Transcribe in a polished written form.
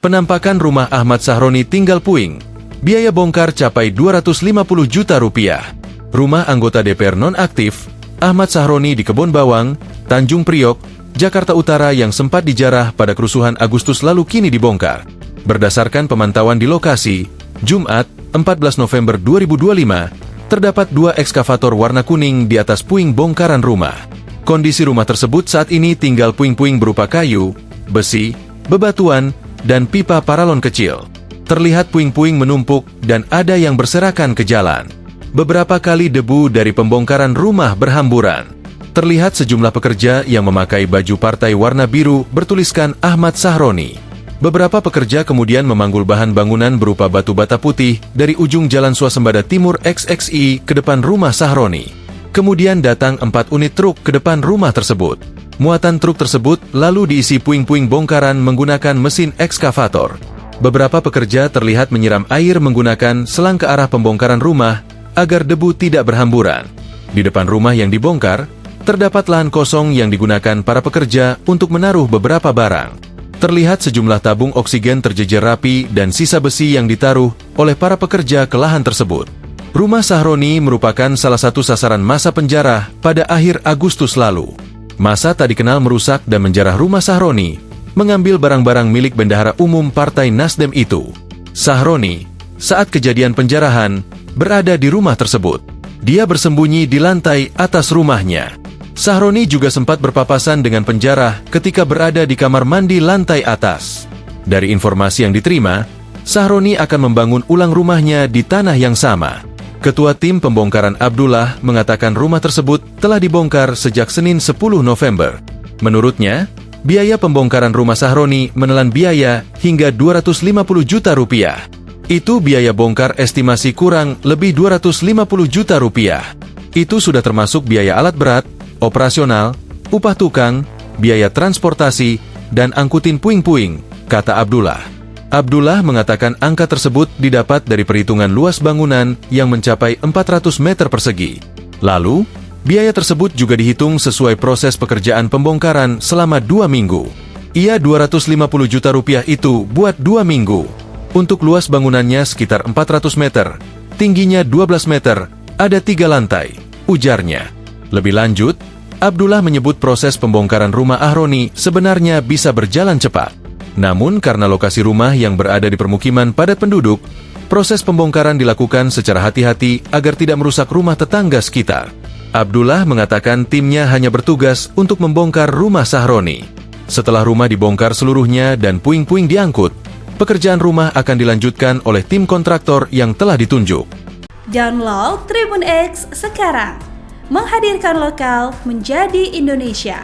Penampakan rumah Ahmad Sahroni tinggal puing. Biaya bongkar capai 250 juta rupiah. Rumah anggota DPR nonaktif, Ahmad Sahroni di Kebon Bawang, Tanjung Priok, Jakarta Utara yang sempat dijarah pada kerusuhan Agustus lalu kini dibongkar. Berdasarkan pemantauan di lokasi, Jumat, 14 November 2025, terdapat 2 ekskavator warna kuning di atas puing bongkaran rumah. Kondisi rumah tersebut saat ini tinggal puing-puing berupa kayu, besi, bebatuan, dan pipa paralon kecil. Terlihat puing-puing menumpuk dan ada yang berserakan ke jalan. Beberapa kali debu dari pembongkaran rumah berhamburan. Terlihat sejumlah pekerja yang memakai baju partai warna biru bertuliskan Ahmad Sahroni. Beberapa pekerja kemudian memanggul bahan bangunan berupa batu bata putih dari ujung Jalan Swasembada Timur XXI ke depan rumah Sahroni. Kemudian datang 4 unit truk ke depan rumah tersebut. Muatan truk tersebut lalu diisi puing-puing bongkaran menggunakan mesin ekskavator. Beberapa pekerja terlihat menyiram air menggunakan selang ke arah pembongkaran rumah agar debu tidak berhamburan. Di depan rumah yang dibongkar, terdapat lahan kosong yang digunakan para pekerja untuk menaruh beberapa barang. Terlihat sejumlah tabung oksigen terjejer rapi dan sisa besi yang ditaruh oleh para pekerja ke lahan tersebut. Rumah Sahroni merupakan salah satu sasaran massa penjara pada akhir Agustus lalu. Massa tak dikenal merusak dan menjarah rumah Sahroni, mengambil barang-barang milik bendahara umum Partai Nasdem itu. Sahroni, saat kejadian penjarahan, berada di rumah tersebut. Dia bersembunyi di lantai atas rumahnya. Sahroni juga sempat berpapasan dengan penjara ketika berada di kamar mandi lantai atas. Dari informasi yang diterima, Sahroni akan membangun ulang rumahnya di tanah yang sama. Ketua tim pembongkaran Abdullah mengatakan rumah tersebut telah dibongkar sejak Senin 10 November. Menurutnya, biaya pembongkaran rumah Sahroni menelan biaya hingga 250 juta rupiah. Itu biaya bongkar estimasi kurang lebih 250 juta rupiah. Itu sudah termasuk biaya alat berat, operasional, upah tukang, biaya transportasi, dan angkutin puing-puing, kata Abdullah. Abdullah mengatakan angka tersebut didapat dari perhitungan luas bangunan yang mencapai 400 meter persegi. Lalu, biaya tersebut juga dihitung sesuai proses pekerjaan pembongkaran selama 2 minggu. Ia 250 juta rupiah itu buat 2 minggu. Untuk luas bangunannya sekitar 400 meter, tingginya 12 meter, ada 3 lantai, ujarnya. Lebih lanjut, Abdullah menyebut proses pembongkaran rumah Sahroni sebenarnya bisa berjalan cepat. Namun karena lokasi rumah yang berada di permukiman padat penduduk, proses pembongkaran dilakukan secara hati-hati agar tidak merusak rumah tetangga sekitar. Abdullah mengatakan timnya hanya bertugas untuk membongkar rumah Sahroni. Setelah rumah dibongkar seluruhnya dan puing-puing diangkut, pekerjaan rumah akan dilanjutkan oleh tim kontraktor yang telah ditunjuk. Download Tribun X sekarang, menghadirkan lokal menjadi Indonesia.